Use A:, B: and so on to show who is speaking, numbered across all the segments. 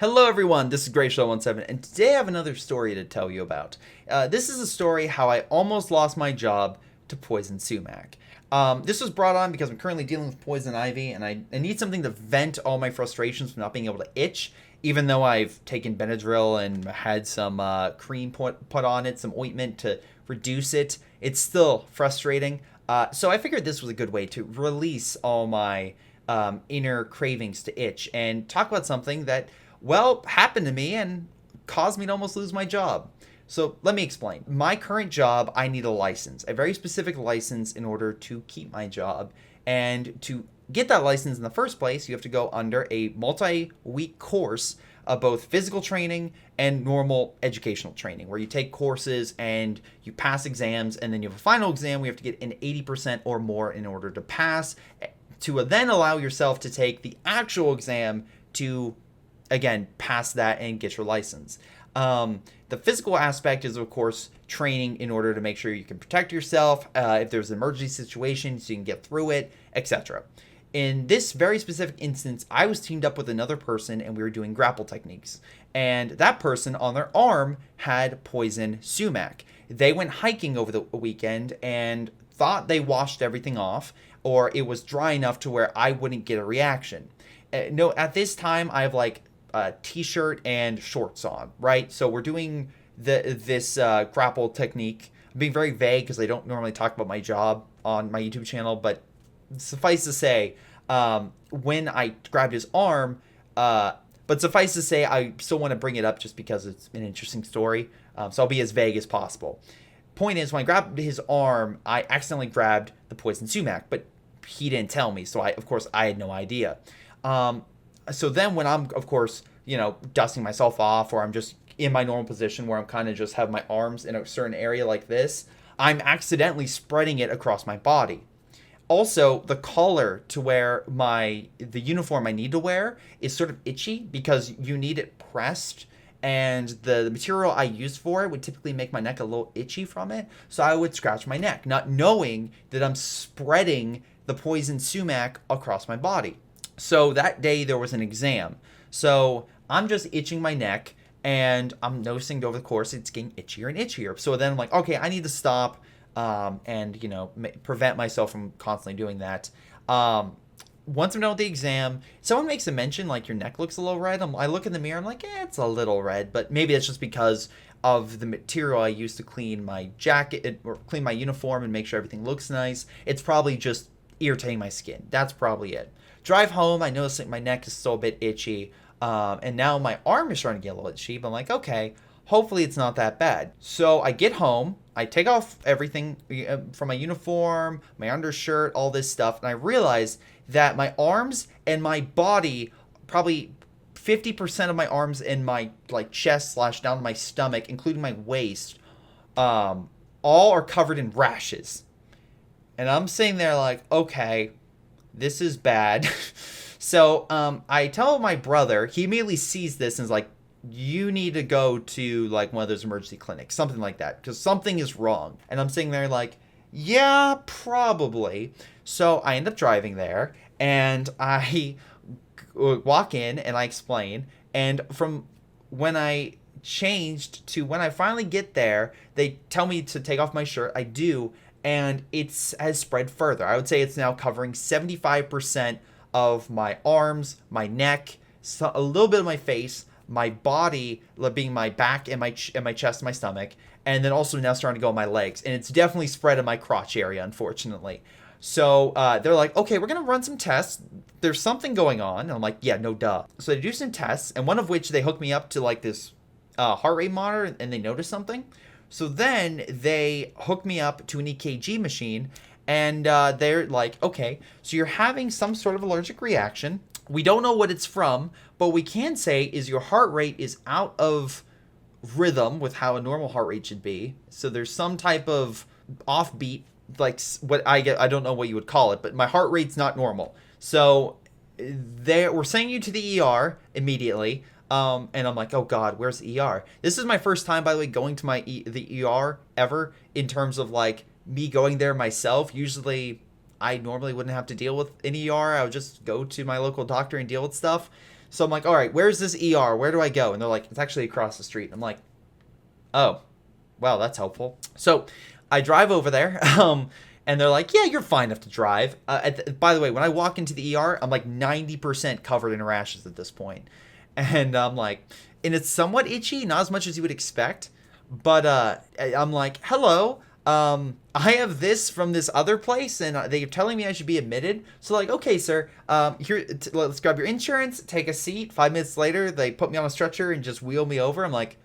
A: Hello everyone, this is Greyshot17, and today I have another story to tell you about. This is a story how I almost lost my job to poison sumac. This was brought on because I'm currently dealing with poison ivy, and I need something to vent all my frustrations from not being able to itch, even though I've taken Benadryl and had some cream put on it, some ointment to reduce it. It's still frustrating. So I figured this was a good way to release all my inner cravings to itch and talk about something that happened to me and caused me to almost lose my job. So let me explain. My current job, I need a license, a very specific license in order to keep my job. And to get that license in the first place, you have to go under a multi-week course of both physical training and normal educational training, where you take courses and you pass exams, and then you have a final exam where you have to get an 80% or more in order to pass, to then allow yourself to take the actual exam to again, pass that and get your license. The physical aspect is, of course, training in order to make sure you can protect yourself if there's an emergency situation so you can get through it, etc. In this very specific instance, I was teamed up with another person and we were doing grapple techniques. And that person on their arm had poison sumac. They went hiking over the weekend and thought they washed everything off, or it was dry enough to where I wouldn't get a reaction. No, at this time, I have like t-shirt and shorts on, right? So we're doing this grapple technique. I'm being very vague because I don't normally talk about my job on my YouTube channel, but suffice to say, when I grabbed his arm, I still want to bring it up just because it's an interesting story. So I'll be as vague as possible. Point is, when I grabbed his arm, I accidentally grabbed the poison sumac, but he didn't tell me, so of course I had no idea. So then when I'm, of course, dusting myself off, or I'm just in my normal position where I'm kind of just have my arms in a certain area like this, I'm accidentally spreading it across my body. Also, the collar to wear the uniform I need to wear is sort of itchy because you need it pressed, and the material I used for it would typically make my neck a little itchy from it, so I would scratch my neck, not knowing that I'm spreading the poison sumac across my body. So that day there was an exam. So I'm just itching my neck, and I'm noticing over the course it's getting itchier and itchier. So then I'm like, okay, I need to stop and prevent myself from constantly doing that. Once I'm done with the exam, someone makes a mention like your neck looks a little red. I look in the mirror, I'm like, it's a little red, but maybe it's just because of the material I used to clean my jacket or clean my uniform and make sure everything looks nice. It's probably just irritating my skin. That's probably it. Drive home, I notice that my neck is still a bit itchy, and now my arm is starting to get a little itchy, but I'm like, okay, hopefully it's not that bad. So I get home, I take off everything from my uniform, my undershirt, all this stuff, and I realize that my arms and my body, probably 50% of my arms and my chest / down to my stomach, including my waist, all are covered in rashes. And I'm sitting there like, okay, this is bad. So I tell my brother. He immediately sees this and is like, you need to go to like one of those emergency clinics, something like that, because something is wrong. And I'm sitting there like, yeah, probably. So I end up driving there, and I walk in and I explain. And from when I changed to when I finally get there, they tell me to take off my shirt. I do. And it has spread further. I would say it's now covering 75% of my arms, my neck, a little bit of my face, my body, being my back and my chest and my stomach, and then also now starting to go on my legs. And it's definitely spread in my crotch area, unfortunately. So they're like, okay, we're going to run some tests. There's something going on. And I'm like, yeah, no duh. So they do some tests, and one of which they hook me up to like this heart rate monitor, and they notice something. So then they hook me up to an EKG machine, and they're like, okay, so you're having some sort of allergic reaction. We don't know what it's from, but what we can say is your heart rate is out of rhythm with how a normal heart rate should be. So there's some type of offbeat, like what I don't know what you would call it, but my heart rate's not normal. So we're sending you to the ER immediately. And I'm like, oh God, where's the ER? This is my first time, by the way, going to the ER ever, in terms of like me going there myself. Usually I normally wouldn't have to deal with an ER. I would just go to my local doctor and deal with stuff. So I'm like, all right, where's this ER? Where do I go? And they're like, it's actually across the street. I'm like, oh, well, that's helpful. So I drive over there, and they're like, yeah, you're fine enough to drive. By the way, when I walk into the ER, I'm like 90% covered in rashes at this point. And I'm like, and it's somewhat itchy, not as much as you would expect. But I'm like, hello, I have this from this other place, and they're telling me I should be admitted. So like, okay, sir, here, let's grab your insurance, take a seat. 5 minutes later, they put me on a stretcher and just wheel me over. I'm like,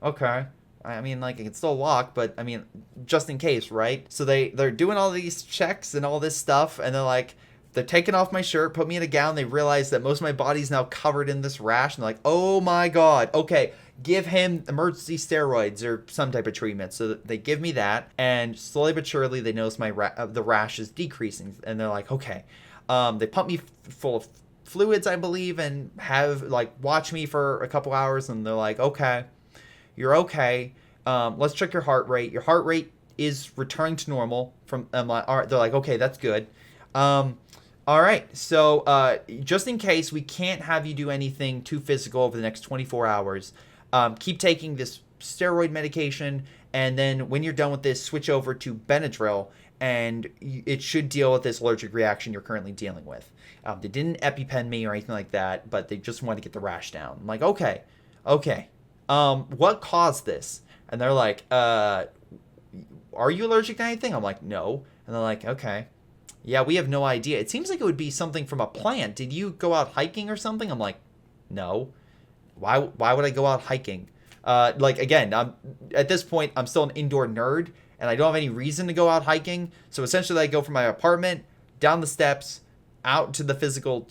A: okay. I mean, like, I can still walk, but I mean, just in case, right? So they're doing all these checks and all this stuff, and they're like, they're taking off my shirt, put me in a gown. They realize that most of my body's now covered in this rash, and they're like, oh my god, okay, give him emergency steroids or some type of treatment. So they give me that, and slowly but surely they notice the rash is decreasing, and they're like, okay. They pump me full of fluids, I believe, and have like watch me for a couple hours, and they're like, okay, you're okay. Let's check your heart rate. Your heart rate is returning to normal. All right, they're like, okay, that's good. All right, so just in case we can't have you do anything too physical over the next 24 hours, keep taking this steroid medication, and then when you're done with this, switch over to Benadryl, and it should deal with this allergic reaction you're currently dealing with. They didn't EpiPen me or anything like that, but they just wanted to get the rash down. I'm like, okay. What caused this? And they're like, are you allergic to anything? I'm like, no. And they're like, okay. Yeah, we have no idea. It seems like it would be something from a plant. Did you go out hiking or something? I'm like, no. Why would I go out hiking? Like, again, at this point, I'm still an indoor nerd, and I don't have any reason to go out hiking. So essentially, I go from my apartment, down the steps, out to the physical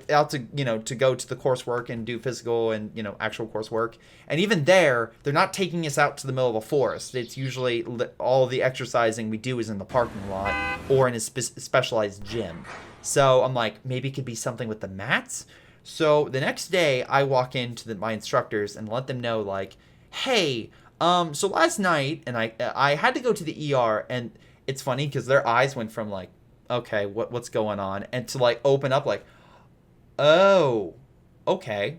A: out to to go to the coursework and do physical and actual coursework. And even there, they're not taking us out to the middle of a forest. It's usually all the exercising we do is in the parking lot or in a specialized gym. So I'm like, maybe it could be something with the mats. So the next day I walk into my instructors and let them know, like, hey, so last night, and I had to go to the ER, and it's funny because their eyes went from like, okay, what's going on? And to like open up like, oh, okay.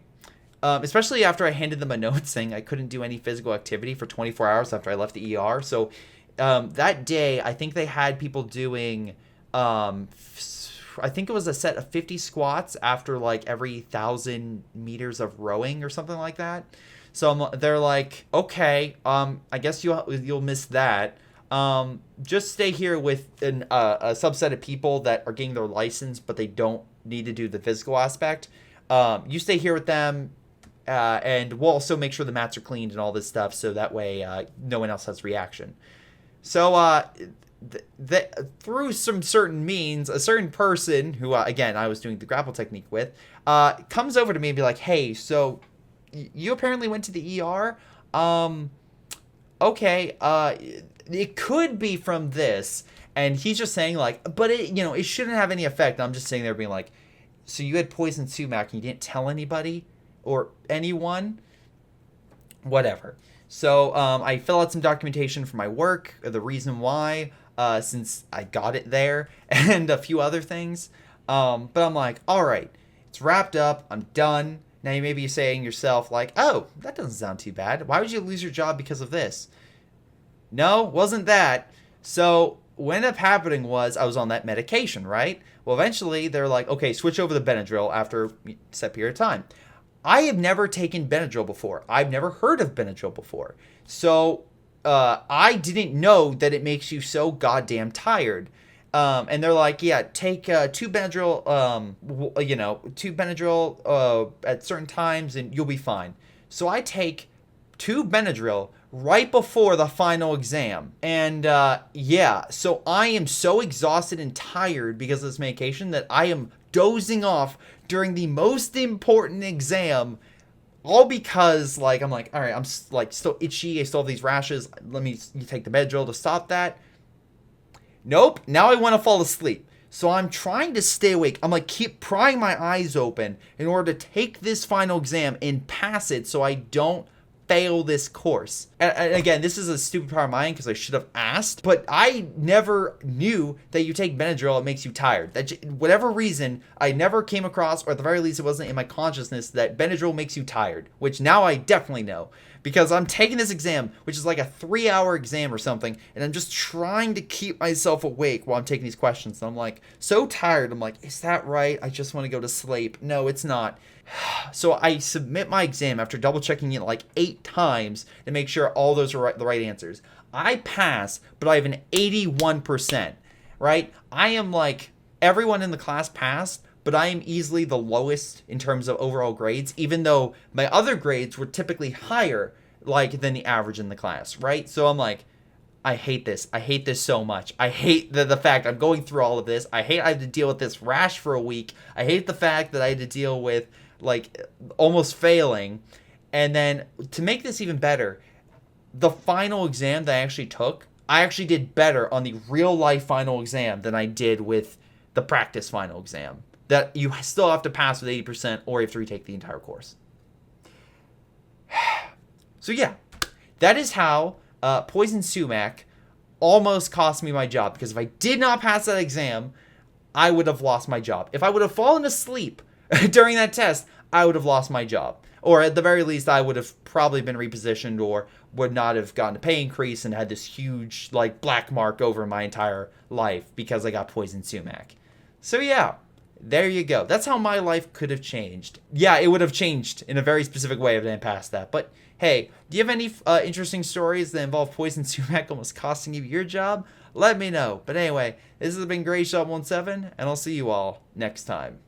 A: Especially after I handed them a note saying I couldn't do any physical activity for 24 hours after I left the ER. So that day, I think they had people doing, I think it was a set of 50 squats after like every 1,000 meters of rowing or something like that. So they're like, okay, I guess you'll miss that. Just stay here with a subset of people that are getting their license, but they don't need to do the physical aspect. You stay here with them, and we'll also make sure the mats are cleaned and all this stuff, so that way no one else has reaction. So through some certain means, a certain person who, again, I was doing the grapple technique with, comes over to me and be like, hey, so you apparently went to the ER? Okay, it could be from this. And he's just saying like, but it shouldn't have any effect. I'm just sitting there being like, so you had poison sumac and you didn't tell anybody or anyone? Whatever. So I fill out some documentation for my work, the reason why, since I got it there, and a few other things. But I'm like, all right, it's wrapped up. I'm done. Now you may be saying yourself like, oh, that doesn't sound too bad. Why would you lose your job because of this? No, wasn't that. So what ended up happening was I was on that medication, right? Well, eventually they're like, okay, switch over to Benadryl after a set period of time. I have never taken Benadryl before. I've never heard of Benadryl before. So I didn't know that it makes you so goddamn tired. And they're like, yeah, take 2 Benadryl, 2 Benadryl at certain times and you'll be fine. So I take 2 Benadryl right before the final exam. And so I am so exhausted and tired because of this medication that I am dozing off during the most important exam, all because I'm like, all right, I'm still itchy. I still have these rashes. Let me take the Benadryl to stop that. Nope. Now I want to fall asleep. So I'm trying to stay awake. I'm like, keep prying my eyes open in order to take this final exam and pass it so I don't fail this course. And again, this is a stupid part of mine because I should have asked, but I never knew that you take Benadryl, it makes you tired. That whatever reason, I never came across, or at the very least it wasn't in my consciousness, that Benadryl makes you tired, which now I definitely know. Because I'm taking this exam, which is like a 3-hour exam or something, and I'm just trying to keep myself awake while I'm taking these questions. And I'm like, so tired. I'm like, is that right? I just want to go to sleep. No, it's not. So I submit my exam after double checking it like 8 times to make sure all those are the right answers. I pass, but I have an 81%, right? I am like, everyone in the class passed, but I am easily the lowest in terms of overall grades, even though my other grades were typically higher, like, than the average in the class, right? So I'm like, I hate this. I hate this so much. I hate the fact I'm going through all of this. I hate I have to deal with this rash for a week. I hate the fact that I had to deal with, like, almost failing. And then, to make this even better, the final exam that I actually took, I actually did better on the real-life final exam than I did with the practice final exam. That you still have to pass with 80%, or you have to retake the entire course. So yeah, that is how Poison SUMAC almost cost me my job. Because if I did not pass that exam, I would have lost my job. If I would have fallen asleep during that test, I would have lost my job. Or at the very least, I would have probably been repositioned, or would not have gotten a pay increase and had this huge, like, black mark over my entire life because I got Poison SUMAC. So yeah. There you go. That's how my life could have changed. Yeah, it would have changed in a very specific way if I didn't pass that. But hey, do you have any interesting stories that involve Poison SUMAC almost costing you your job? Let me know. But anyway, this has been Greyshot17, and I'll see you all next time.